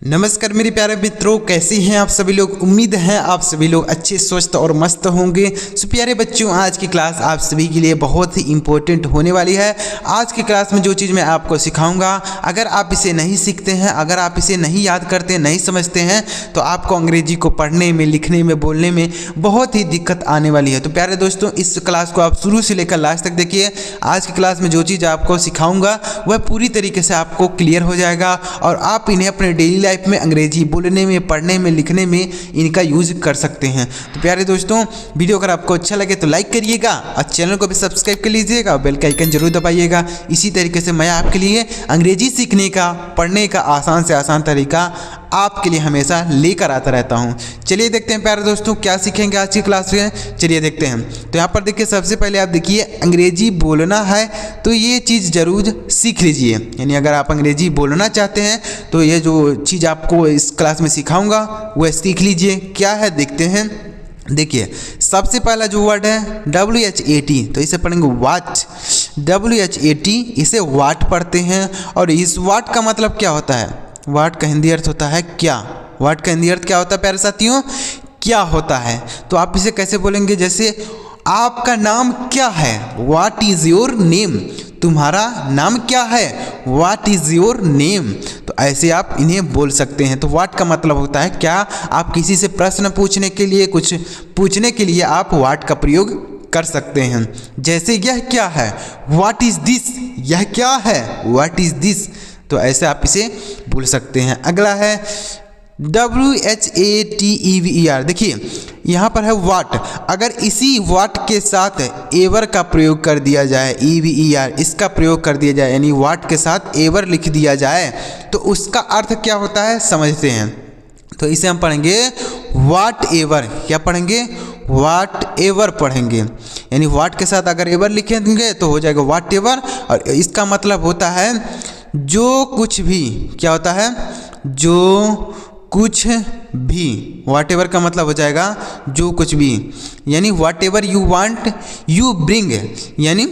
नमस्कार मेरे प्यारे मित्रों, कैसे हैं आप सभी लोग। उम्मीद है आप सभी लोग अच्छे स्वस्थ और मस्त होंगे। सो प्यारे बच्चों, आज की क्लास आप सभी के लिए बहुत ही इम्पोर्टेंट होने वाली है। आज की क्लास में जो चीज़ मैं आपको सिखाऊंगा, अगर आप इसे नहीं सीखते हैं, अगर आप इसे नहीं याद करते, नहीं समझते हैं, तो आपको अंग्रेजी को पढ़ने में, लिखने में, बोलने में बहुत ही दिक्कत आने वाली है। तो प्यारे दोस्तों, इस क्लास को आप शुरू से लेकर लास्ट तक देखिए। आज की क्लास में जो चीज़ आपको सिखाऊंगा वह पूरी तरीके से आपको क्लियर हो जाएगा और आप इन्हें अपने डेली लाइफ में अंग्रेजी बोलने में, पढ़ने में, लिखने में इनका यूज कर सकते हैं। तो प्यारे दोस्तों, वीडियो अगर आपको अच्छा लगे तो लाइक करिएगा और चैनल को भी सब्सक्राइब कर लीजिएगा, बेल का आइकन जरूर दबाइएगा। इसी तरीके से मैं आपके लिए अंग्रेजी सीखने का, पढ़ने का आसान से आसान तरीका आपके लिए हमेशा लेकर आता रहता हूं। चलिए देखते हैं प्यारे दोस्तों क्या सीखेंगे आज की क्लास में। चलिए देखते हैं। तो यहाँ पर देखिए, सबसे पहले आप देखिए, अंग्रेजी बोलना है तो ये चीज़ जरूर सीख लीजिए। यानी अगर आप अंग्रेजी बोलना चाहते हैं तो ये जो चीज़ आपको इस क्लास में सिखाऊंगा वह सीख लीजिए। क्या है देखते हैं। देखिए, सबसे पहला जो वर्ड है WHAT, तो इसे पढ़ेंगे वाट। WHAT, इसे वाट पढ़ते हैं। और इस वाट का मतलब क्या होता है? वाट का हिंदी अर्थ होता है क्या। वाट का हिंदी अर्थ क्या होता है प्यारे साथियों? क्या होता है। तो आप इसे कैसे बोलेंगे? जैसे आपका नाम क्या है? What is your name. तुम्हारा नाम क्या है? What is your name. तो ऐसे आप इन्हें बोल सकते हैं। तो व्हाट का मतलब होता है क्या। आप किसी से प्रश्न पूछने के लिए, कुछ पूछने के लिए आप व्हाट का प्रयोग कर सकते हैं। जैसे यह क्या है? What is this. यह क्या है? What is this. तो ऐसे आप इसे बोल सकते हैं। अगला है WHATEVER। देखिए, यहाँ पर है वाट। अगर इसी वाट के साथ एवर का प्रयोग कर दिया जाए, EVER, इसका प्रयोग कर दिया जाए, यानी वाट के साथ एवर लिख दिया जाए, तो उसका अर्थ क्या होता है समझते हैं। तो इसे हम पढ़ेंगे वाट एवर। क्या पढ़ेंगे? वाट एवर पढ़ेंगे। यानी वाट के साथ अगर एवर लिखेंगे तो हो जाएगा वाट एवर। और इसका मतलब होता है जो कुछ भी। क्या होता है? जो कुछ भी। वाट एवर का मतलब हो जाएगा जो कुछ भी। यानी whatever you want you bring. यानी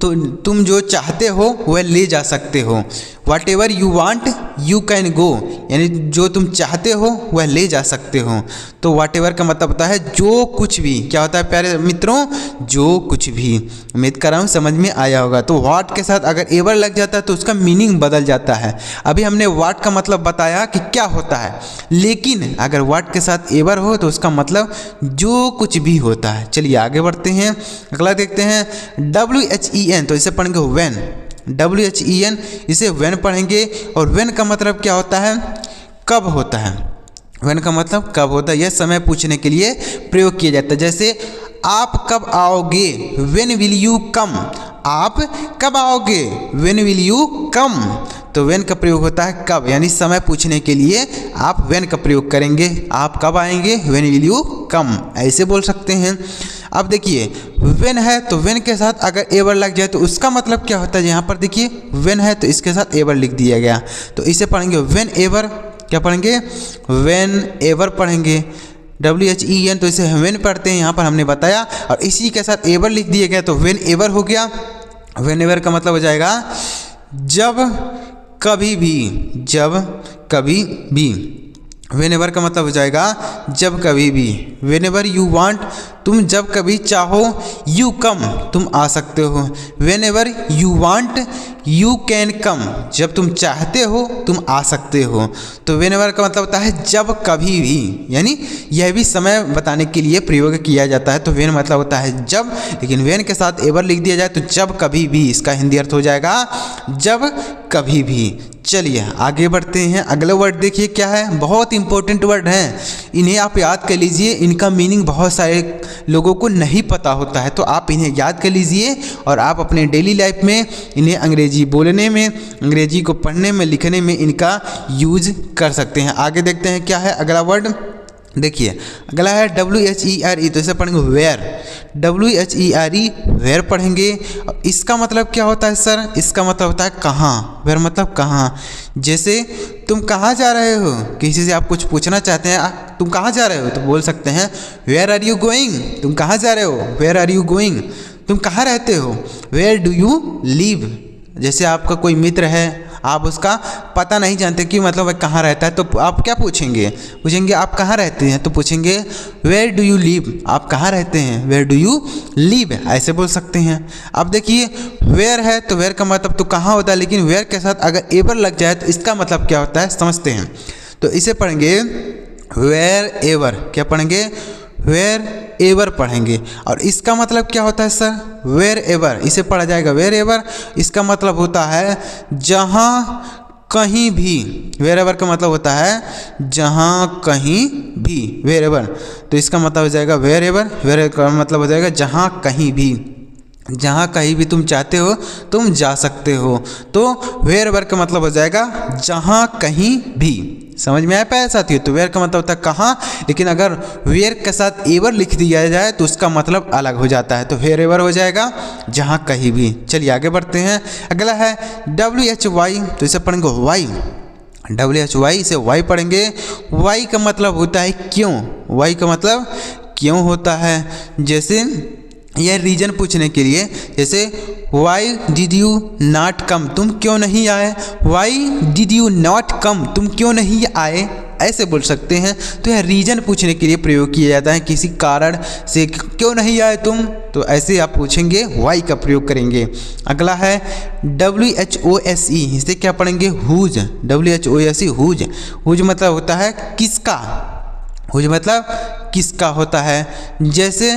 तो तुम जो चाहते हो वह ले जा सकते हो। Whatever you want you can go. यानी जो तुम चाहते हो वह ले जा सकते हो। तो वाट एवर का मतलब होता है जो कुछ भी। क्या होता है प्यारे मित्रों? जो कुछ भी। उम्मीद कर रहा हूँ समझ में आया होगा। तो वाट के साथ अगर एवर लग जाता है तो उसका मीनिंग बदल जाता है। अभी हमने वाट का मतलब बताया कि क्या होता है, लेकिन अगर वाट के साथ एवर हो तो उसका मतलब जो कुछ भी होता है। चलिए आगे बढ़ते हैं। अगला देखते हैं WHEN। तो इसे पढ़ेंगे व्हेन। WHEN, इसे व्हेन पढ़ेंगे। और व्हेन का मतलब क्या होता है? कब होता है। व्हेन का मतलब कब होता है। यह समय पूछने के लिए प्रयोग किया जाता है। जैसे आप कब आओगे? When will you come. आप कब आओगे? When will you come. तो व्हेन का प्रयोग होता है कब, यानी समय पूछने के लिए आप व्हेन का प्रयोग करेंगे। आप कब आएंगे? When will you come. ऐसे बोल सकते हैं। अब देखिए, व्हेन है तो व्हेन के साथ अगर एवर लग जाए तो उसका मतलब क्या होता है। यहाँ पर देखिए, व्हेन है तो इसके साथ एवर लिख दिया गया। तो इसे पढ़ेंगे व्हेन एवर। क्या पढ़ेंगे? व्हेन एवर पढ़ेंगे। WHEN, तो इसे व्हेन पढ़ते हैं, यहाँ पर हमने बताया। और इसी के साथ एवर लिख दिया गया तो व्हेन एवर हो गया। व्हेन एवर का मतलब हो जाएगा जब कभी भी। जब कभी भी। व्हेन एवर का मतलब हो जाएगा जब कभी भी। व्हेन एवर यू वांट, तुम जब कभी चाहो, यू कम, तुम आ सकते हो। When ever you want you can come, जब तुम चाहते हो तुम आ सकते हो। तो व्हेन एवर का मतलब होता है जब कभी भी। यानी यह भी समय बताने के लिए प्रयोग किया जाता है। तो व्हेन मतलब होता है जब, लेकिन व्हेन के साथ एवर लिख दिया जाए तो जब कभी भी, इसका हिंदी अर्थ हो जाएगा जब कभी भी। चलिए आगे बढ़ते हैं। अगला वर्ड देखिए क्या है। बहुत इंपॉर्टेंट वर्ड हैं, इन्हें आप याद कर लीजिए। इनका मीनिंग बहुत सारे लोगों को नहीं पता होता है, तो आप इन्हें याद कर लीजिए और आप अपने डेली लाइफ में इन्हें अंग्रेजी बोलने में, अंग्रेजी को पढ़ने में, लिखने में इनका यूज कर सकते हैं। आगे देखते हैं क्या है अगला वर्ड। देखिए, अगला है WHERE। तो इसे पढ़ेंगे वेयर। WHERE, वेयर पढ़ेंगे। इसका मतलब क्या होता है सर? इसका मतलब होता है कहाँ। वेयर मतलब कहाँ। जैसे तुम कहाँ जा रहे हो, किसी से आप कुछ पूछना चाहते हैं, तुम कहाँ जा रहे हो, तो बोल सकते हैं वेयर आर यू गोइंग। तुम कहाँ जा रहे हो? Where are you going. तुम कहाँ रहते हो? Where do you live. जैसे आपका कोई मित्र है, आप उसका पता नहीं जानते कि मतलब वह कहाँ रहता है, तो आप क्या पूछेंगे, पूछेंगे आप कहाँ रहते हैं, तो पूछेंगे वेयर डू यू लिव, आप कहाँ रहते हैं, वेयर डू यू लिव, ऐसे बोल सकते हैं। अब देखिए वेयर है तो वेयर का मतलब तो कहाँ होता है, लेकिन वेयर के साथ अगर एवर लग जाए तो इसका मतलब क्या होता है समझते हैं। तो इसे पढ़ेंगे वेयर एवर, क्या पढ़ेंगे, वेयर एवर पढ़ेंगे। और इसका मतलब क्या होता है सर, वेयर एवर, इसे पढ़ा जाएगा वेयर एवर, इसका मतलब होता है जहाँ कहीं भी, वेयर एवर का मतलब होता है जहाँ कहीं भी, वेयर एवर, तो इसका मतलब हो जाएगा वेयर एवर, वेयर का मतलब हो जाएगा जहाँ कहीं भी, जहाँ कहीं भी तुम चाहते हो तुम जा सकते हो, तो वेयर एवर का मतलब हो जाएगा जहाँ कहीं भी। समझ में आया पाया साथियों, तो वेयर का मतलब होता है कहाँ, लेकिन अगर वेयर के साथ एवर लिख दिया जाए तो उसका मतलब अलग हो जाता है, तो वेयर एवर हो जाएगा जहाँ कहीं भी। चलिए आगे बढ़ते हैं, अगला है WHY, तो इसे पढ़ेंगे वाई, WHY, इसे वाई पढ़ेंगे। वाई का मतलब होता है क्यों, वाई का मतलब क्यों होता है, जैसे यह रीजन पूछने के लिए, जैसे why did you not come, तुम क्यों नहीं आए, why did you not come, तुम क्यों नहीं आए, ऐसे बोल सकते हैं। तो यह रीजन पूछने के लिए प्रयोग किया जाता है, किसी कारण से क्यों नहीं आए तुम, तो ऐसे आप पूछेंगे वाई का प्रयोग करेंगे। अगला है WHOSE, इसे क्या पढ़ेंगे, हुज, WHOSE हुज, हुज मतलब होता है किसका, हुज मतलब किसका होता है, जैसे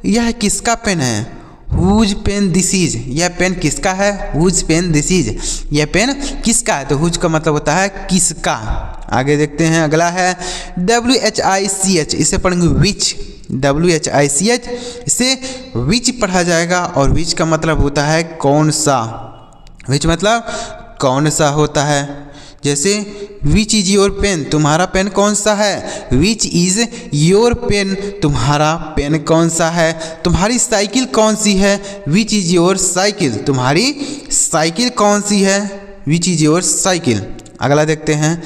यह किसका पेन है, हुज पेन दिस इज, यह पेन किसका है, हुज पेन दिस इज, यह पेन किसका है, तो हुज का मतलब होता है किसका। आगे देखते हैं, अगला है WHICH, इसे पढ़ेंगे विच, WHICH, इसे विच पढ़ा जाएगा, और विच का मतलब होता है कौन सा, विच मतलब कौन सा होता है, जैसे विच इज़ योर पेन, तुम्हारा पेन कौन सा है, विच इज़ योर पेन, तुम्हारा पेन कौन सा है, तुम्हारी साइकिल कौन सी है, विच इज़ योर साइकिल, तुम्हारी साइकिल कौन सी है, विच इज़ योर साइकिल। अगला देखते हैं,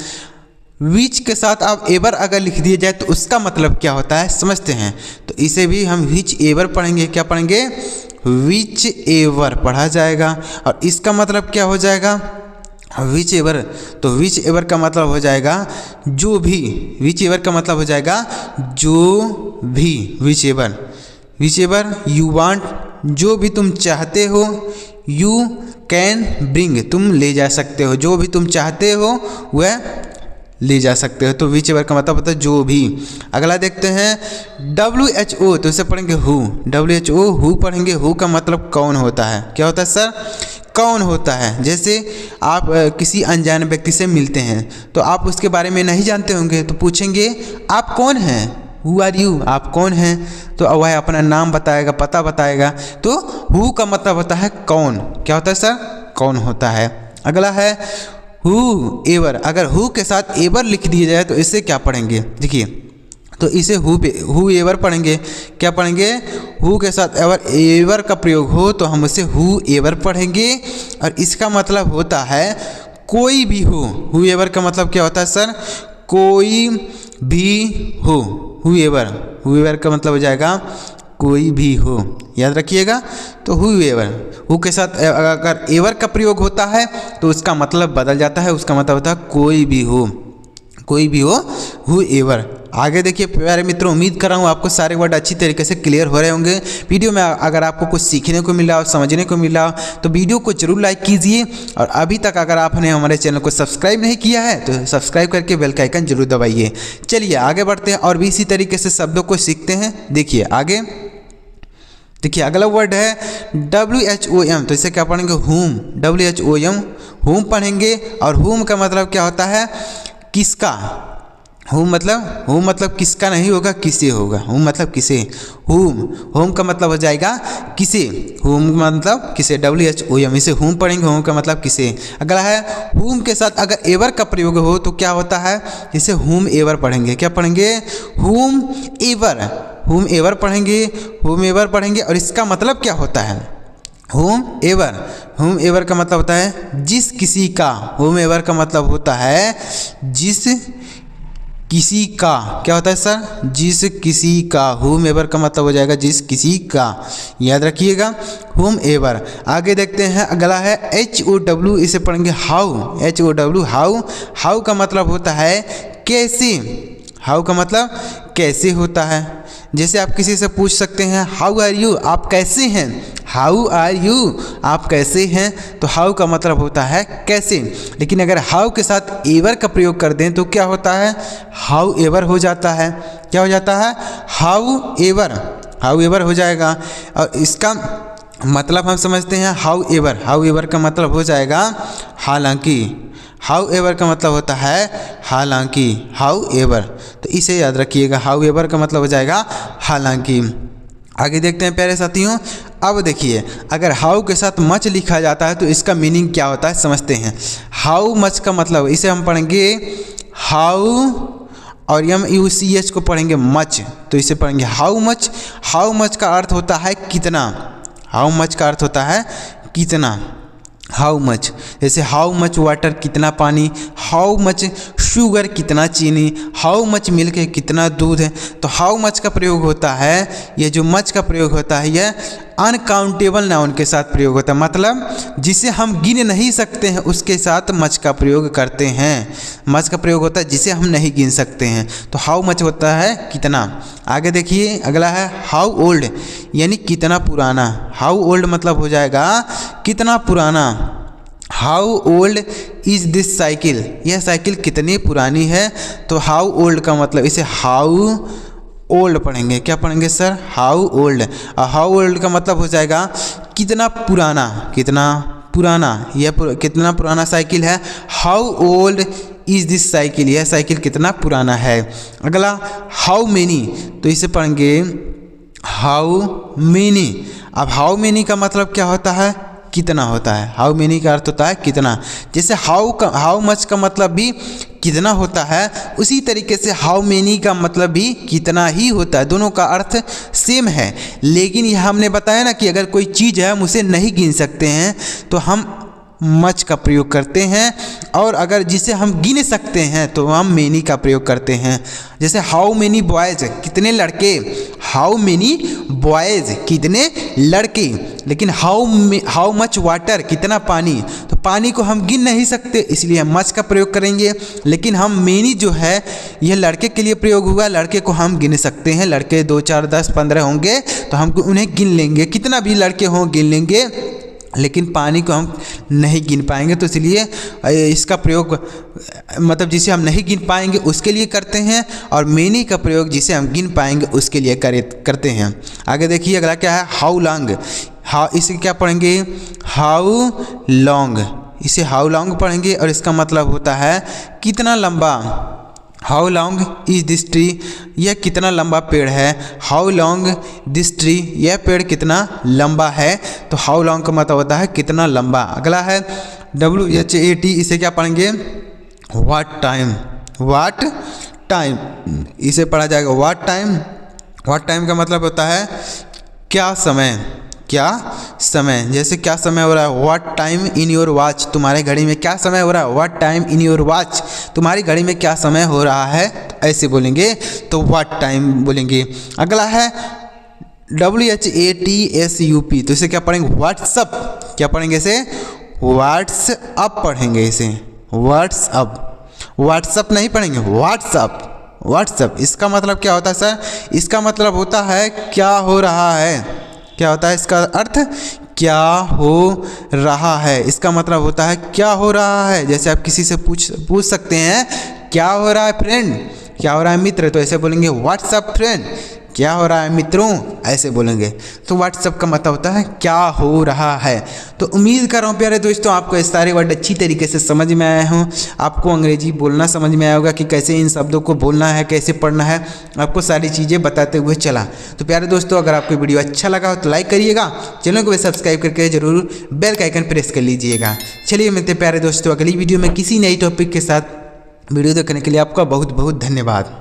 विच के साथ आप एवर अगर लिख दिया जाए तो उसका मतलब क्या होता है समझते हैं, तो इसे भी हम विच एवर पढ़ेंगे, क्या पढ़ेंगे, विच एवर पढ़ा जाएगा, और इसका मतलब क्या हो जाएगा, विच एवर, तो विच एवर का मतलब हो जाएगा जो भी, विच एवर का मतलब हो जाएगा जो भी, which ever, which ever you want, जो भी तुम चाहते हो, यू कैन ब्रिंग, तुम ले जा सकते हो, जो भी तुम चाहते हो वह ले जा सकते हो, तो विच एवर का मतलब होता है जो भी। अगला देखते हैं WHO, तो इसे पढ़ेंगे हु, WHO हु पढ़ेंगे, हु का मतलब कौन होता है, क्या होता है सर, कौन होता है। जैसे आप किसी अनजान व्यक्ति से मिलते हैं तो आप उसके बारे में नहीं जानते होंगे, तो पूछेंगे आप कौन हैं, हु आर यू, आप कौन हैं, तो वह अपना नाम बताएगा, पता बताएगा, तो हु का मतलब होता है कौन, क्या होता है सर, कौन होता है। अगला है हु एवर, अगर हु के साथ एवर लिख दिया जाए तो इसे क्या पढ़ेंगे, देखिए, तो इसे हु एवर पढ़ेंगे, क्या पढ़ेंगे, हु के साथ एवर एवर का प्रयोग हो तो हम उसे हु एवर पढ़ेंगे, और इसका मतलब होता है कोई भी हो, हु एवर का मतलब क्या होता है सर, कोई भी हो, हु एवर का मतलब हो जाएगा कोई भी हो, याद रखिएगा। तो हु एवर, हु के साथ अगर एवर का प्रयोग होता है तो उसका मतलब बदल जाता है, उसका मतलब होता है कोई भी हो, कोई भी हो, हु एवर। आगे देखिए प्यारे मित्रों, उम्मीद कर रहा हूँ आपको सारे वर्ड अच्छी तरीके से क्लियर हो रहे होंगे। वीडियो में अगर आपको कुछ सीखने को मिला हो, समझने को मिला हो, तो वीडियो को जरूर लाइक कीजिए, और अभी तक अगर आपने हमारे चैनल को सब्सक्राइब नहीं किया है तो सब्सक्राइब करके बेल का आइकन जरूर दबाइए। चलिए आगे बढ़ते हैं और भी इसी तरीके से शब्दों को सीखते हैं। देखिए आगे, देखिए अगला वर्ड है WHOM, तो इसे क्या पढ़ेंगे, हुम, WHOM हुम पढ़ेंगे, और हुम का मतलब क्या होता है, किसका, हुम मतलब किसका नहीं होगा, किसे होगा, हुम मतलब किसे, हुम का मतलब हो जाएगा किसे, हुम मतलब किसे, WHOM, इसे हुम पढ़ेंगे, हुम का मतलब किसे। अगला है हुम के साथ अगर एवर का प्रयोग हो तो क्या होता है, इसे हुम एवर पढ़ेंगे, क्या पढ़ेंगे, हुम एवर, हुम एवर पढ़ेंगे, हुम एवर पढ़ेंगे, और इसका मतलब क्या होता है, हुम एवर का मतलब होता है जिस किसी का, हुम एवर का मतलब होता है जिस किसी का क्या होता है सर, जिस किसी का। हुम एवर का मतलब हो जाएगा जिस किसी का, याद रखिएगा, हुम एवर। आगे देखते हैं, अगला है HOW, इसे पढ़ेंगे हाउ, HOW हाउ। हाउ का मतलब होता है कैसे, हाउ का मतलब कैसे होता है। जैसे आप किसी से पूछ सकते हैं हाउ आर यू, आप कैसे हैं, हाउ आर यू, आप कैसे हैं, तो हाउ का मतलब होता है कैसे। लेकिन अगर हाउ के साथ एवर का प्रयोग कर दें तो क्या होता है, हाउ एवर हो जाता है। क्या हो जाता है, हाउ एवर, हाउ एवर हो जाएगा। और इसका मतलब हम समझते हैं हाउ एवर, हाउ एवर का मतलब हो जाएगा हालांकि, हाउ एवर का मतलब होता है हालांकि, हाउ एवर, तो इसे याद रखिएगा, हाउ एवर का मतलब हो जाएगा हालांकि। आगे देखते हैं प्यारे साथियों, अब देखिए अगर हाउ के साथ मच लिखा जाता है तो इसका मीनिंग क्या होता है समझते हैं। हाउ मच का मतलब, इसे हम पढ़ेंगे हाउ और MUCH को पढ़ेंगे मच, तो इसे पढ़ेंगे हाउ मच। हाउ मच का अर्थ होता है कितना, हाउ मच का अर्थ होता है कितना, हाउ मच। जैसे हाउ मच वाटर कितना पानी, हाउ मच शुगर कितना चीनी, हाउ मच मिल्क है कितना दूध है। तो हाउ मच का प्रयोग होता है, ये जो मच का प्रयोग होता है यह अनकाउंटेबल नाउन के साथ प्रयोग होता है, मतलब जिसे हम गिन नहीं सकते हैं उसके साथ मच का प्रयोग करते हैं। मच का प्रयोग होता है जिसे हम नहीं गिन सकते हैं, तो हाउ मच होता है कितना। आगे देखिए अगला है हाउ ओल्ड, यानी कितना पुराना। हाउ ओल्ड मतलब हो जाएगा कितना पुराना। How old is this cycle, यह साइकिल कितनी पुरानी है। तो हाउ ओल्ड का मतलब, इसे हाउ ओल्ड पढ़ेंगे, क्या पढ़ेंगे सर, हाउ ओल्ड। और हाउ ओल्ड का मतलब हो जाएगा कितना पुराना, कितना पुराना, यह कितना पुराना साइकिल है। How old is this cycle, यह साइकिल कितना पुराना है। अगला हाउ मेनी, तो इसे पढ़ेंगे हाउ मेनी। अब हाउ मेनी का मतलब क्या होता है, कितना होता है। हाउ मेनी का अर्थ होता है कितना। जैसे हाउ मच का मतलब भी कितना होता है, उसी तरीके से हाउ मेनी का मतलब भी कितना ही होता है। दोनों का अर्थ सेम है, लेकिन यह हमने बताया ना कि अगर कोई चीज़ है हम उसे नहीं गिन सकते हैं तो हम मच का प्रयोग करते हैं, और अगर जिसे हम गिन सकते हैं तो हम मेनी का प्रयोग करते हैं। जैसे हाउ मेनी बॉयज़, कितने लड़के, हाउ मेनी बॉयज़, कितने लड़के। लेकिन हाउ मच वाटर, कितना पानी, तो पानी को हम गिन नहीं सकते इसलिए हम मच का प्रयोग करेंगे। लेकिन हम मेनी जो है यह लड़के के लिए प्रयोग हुआ, लड़के को हम गिन सकते हैं। लड़के 2 4 10 15 होंगे तो हम उन्हें गिन लेंगे, कितना भी लड़के हों गिन लेंगे, लेकिन पानी को हम नहीं गिन पाएंगे। तो इसलिए इसका प्रयोग मतलब जिसे हम नहीं गिन पाएंगे उसके लिए करते हैं, और मेनी का प्रयोग जिसे हम गिन पाएंगे उसके लिए करते हैं। आगे देखिए अगला क्या है हाउ लॉन्ग। इसे क्या पढ़ेंगे, हाउ लॉन्ग, इसे हाउ लॉन्ग पढ़ेंगे और इसका मतलब होता है कितना लंबा। How long is this tree, यह कितना लंबा पेड़ है। हाउ लॉन्ग दिस ट्री, यह पेड़ कितना लंबा है। तो हाउ लॉन्ग का मतलब होता है कितना लंबा। अगला है WHAT, इसे क्या पढ़ेंगे व्हाट टाइम, व्हाट टाइम, इसे पढ़ा जाएगा व्हाट टाइम। व्हाट टाइम का मतलब होता है क्या समय, क्या समय। जैसे क्या समय हो रहा है, what time in your watch, तुम्हारे घड़ी में क्या समय हो रहा है। What time in your watch, तुम्हारी घड़ी में क्या समय हो रहा है, तो ऐसे बोलेंगे तो व्हाट टाइम बोलेंगे। अगला है WHATSUP, तो इसे क्या पढ़ेंगे व्हाट्सअप, क्या पढ़ेंगे इसे व्हाट्सअप पढ़ेंगे, इसे व्हाट्सअप, व्हाट्सअप नहीं पढ़ेंगे व्हाट्सअप, व्हाट्सअप। इसका मतलब क्या होता है सर, इसका मतलब होता है क्या हो रहा है। क्या होता है इसका अर्थ, क्या हो रहा है। इसका मतलब होता है क्या हो रहा है। जैसे आप किसी से पूछ सकते हैं क्या हो रहा है फ्रेंड, क्या हो रहा है मित्र, तो ऐसे बोलेंगे व्हाट्सअप फ्रेंड, क्या हो रहा है मित्रों, ऐसे बोलेंगे। तो व्हाट्सअप का मतलब होता है क्या हो रहा है। तो उम्मीद कर रहा हूँ प्यारे दोस्तों आपको ये सारे वर्ड अच्छी तरीके से समझ में आए हों, आपको अंग्रेजी बोलना समझ में आया होगा कि कैसे इन शब्दों को बोलना है, कैसे पढ़ना है, आपको सारी चीज़ें बताते हुए चला। तो प्यारे दोस्तों अगर आपको वीडियो अच्छा लगा हो तो लाइक करिएगा, चैनल को भी सब्सक्राइब करके जरूर बेल का आइकन प्रेस कर लीजिएगा। चलिए मिलते प्यारे दोस्तों अगली वीडियो में किसी नई टॉपिक के साथ। वीडियो देखने के लिए आपका बहुत बहुत धन्यवाद।